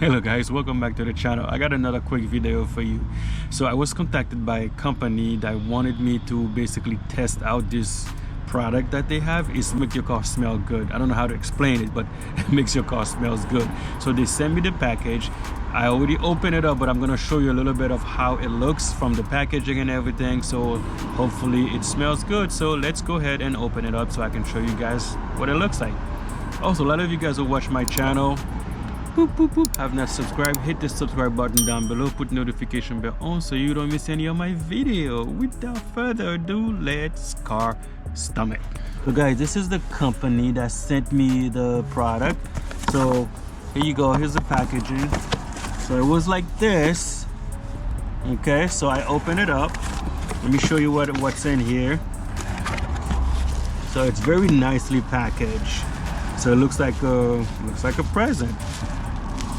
Hello guys, welcome back to the channel. I got another quick video for you. So I was contacted by a company that wanted me to basically test out this product that they have. It's make your car smell good. I don't know how to explain it, but it makes your car smells good. So they sent me the package. I already opened it up, but I'm gonna show you a little bit of how it looks from the packaging and everything. So hopefully it smells good. So let's go ahead and open it up so I can show you guys what it looks like. Also, a lot of you guys who watch my channel have not subscribed, hit the subscribe button down below, put notification bell on so you don't miss any of my video. Without further ado, let's CarStomIt. So guys, this is the company that sent me the product. So here you go, here's the packaging. So it was like this. Okay, so I open it up. Let me show you what's in here. So it's very nicely packaged. So it looks like a present.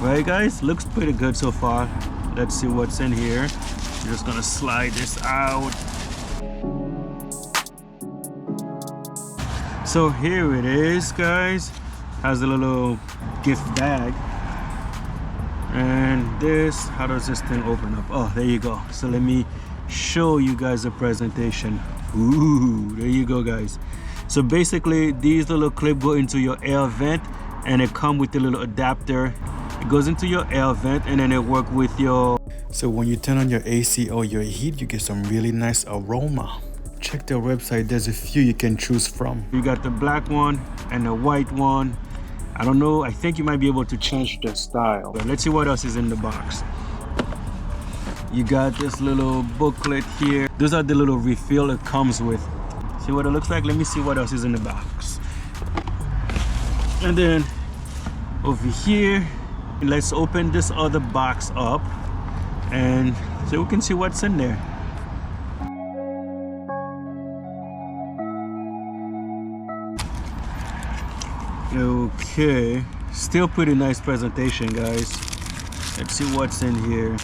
Right guys, looks pretty good so far. Let's see what's in here. I'm just gonna slide this out. So here it is, guys. Has a little gift bag. And this, how does this thing open up? Oh, there you go. So let me show you guys a presentation. Ooh, there you go guys. So basically these little clips go into your air vent and it come with a little adapter. It goes into your air vent and then it work with your... So when you turn on your AC or your heat, you get some really nice aroma. Check their website, there's a few you can choose from. You got the black one and the white one. I don't know, I think you might be able to change the style. But let's see what else is in the box. You got this little booklet here. Those are the little refill it comes with. See what it looks like? Let me see what else is in the box. And then over here, let's open this other box up and so we can see what's in there. Okay, still pretty nice presentation, guys. Let's see what's in here.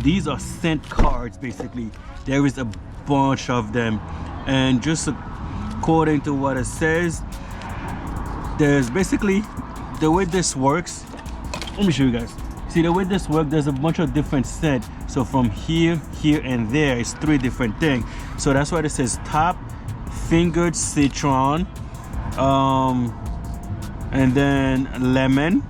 These are scent cards basically. There is a bunch of them, and just according to what it says, there's basically the way this works. Let me show you guys. See the way this works, there's a bunch of different scents. So from here, here, and there is 3 different things. So that's why it says top, fingered citron, and then lemon,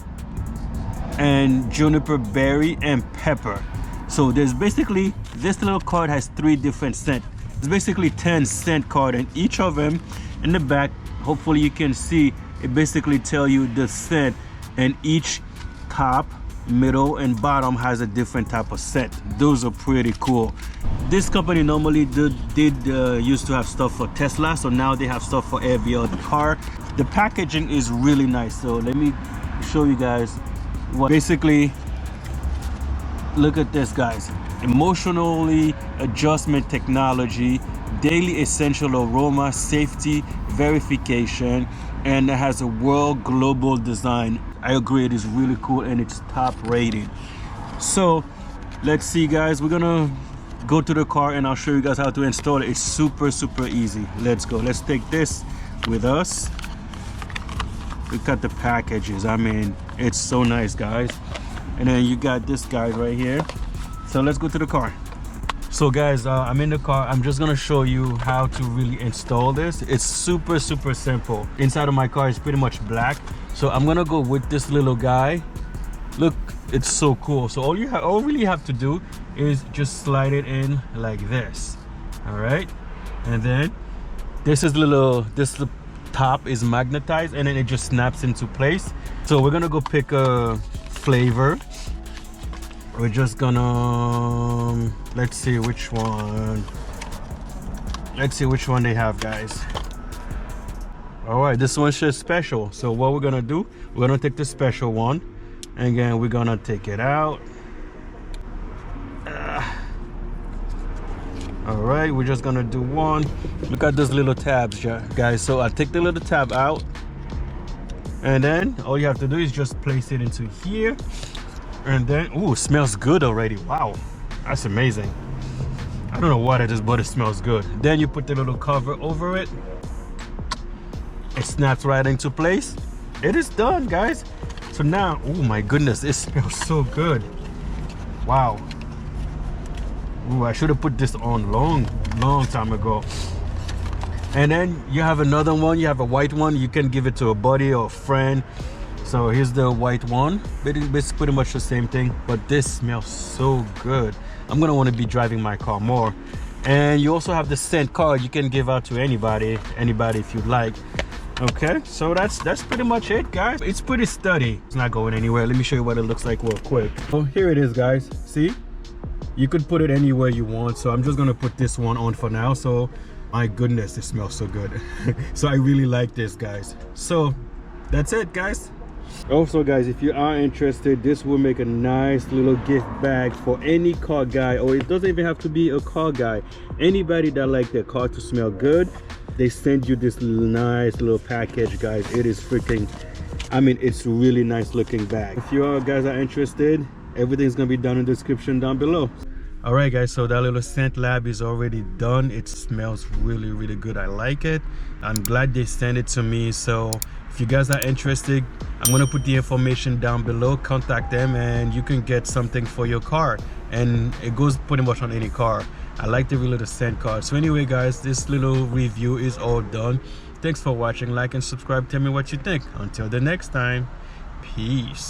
and juniper berry, and pepper. So there's basically, this little card has 3 different scents. It's basically 10 scent card, and each of them in the back, hopefully you can see, it basically tell you the scent, and each top, middle, and bottom has a different type of scent. Those are pretty cool. This company normally used to have stuff for Tesla, so now they have stuff for every other car. The packaging is really nice. So let me show you guys what basically. Look at this, guys. Emotionally adjustment technology, daily essential aroma, safety verification, and it has a world global design. I agree, it is really cool and it's top rated. So let's see, guys, we're gonna go to the car and I'll show you guys how to install it. It's super easy. Let's go. Let's take this with us. Look at the packages. I mean, it's so nice, guys. And then you got this guy right here. So let's go to the car. So guys, I'm in the car. I'm just gonna show you how to really install this. It's super simple. Inside of my car is pretty much black, so I'm gonna go with this little guy. Look, it's so cool. So all really have to do is just slide it in like this. All right, and then this top is magnetized and then it just snaps into place. So we're gonna go pick a flavor. We're just gonna, let's see which one. Let's see which one they have, guys. All right, this one's just special. So what we're gonna do, we're gonna take the special one, and again, we're gonna take it out. All right, we're just gonna do one. Look at those little tabs, guys. So I take the little tab out, and then all you have to do is just place it into here. And then, ooh, it smells good already. Wow, that's amazing. I don't know what it is, but it smells good. Then you put the little cover over it. it snaps right into place. It is done, guys. So now, oh my goodness, it smells so good. Wow. Ooh, I should have put this on long time ago. And then you have another one. You have a white one. You can give it to a buddy or a friend. So here's the white one. It's pretty much the same thing, but this smells so good. I'm gonna want to be driving my car more. And you also have the scent card. You can give out to anybody if you'd like. Okay, so that's pretty much it, guys. It's pretty sturdy. It's not going anywhere. Let me show you what it looks like real quick. So here it is, guys. See, you could put it anywhere you want. So I'm just gonna put this one on for now. So my goodness, it smells so good. So I really like this, guys. So that's it, guys. Also, guys, if you are interested, this will make a nice little gift bag for any car guy, or it doesn't even have to be a car guy. Anybody that like their car to smell good, they send you this nice little package, guys. It is freaking, I mean, it's really nice looking bag. If you guys are interested, everything's gonna be down in the description down below. All right, guys, so that little scent lab is already done. It smells really good. I like it. I'm glad they sent it to me. So if you guys are interested, I'm gonna put the information down below. Contact them and you can get something for your car, and it goes pretty much on any car. I like the little scent card. So anyway, guys, this little review is all done. Thanks for watching. Like and subscribe. Tell me what you think. Until the next time, peace.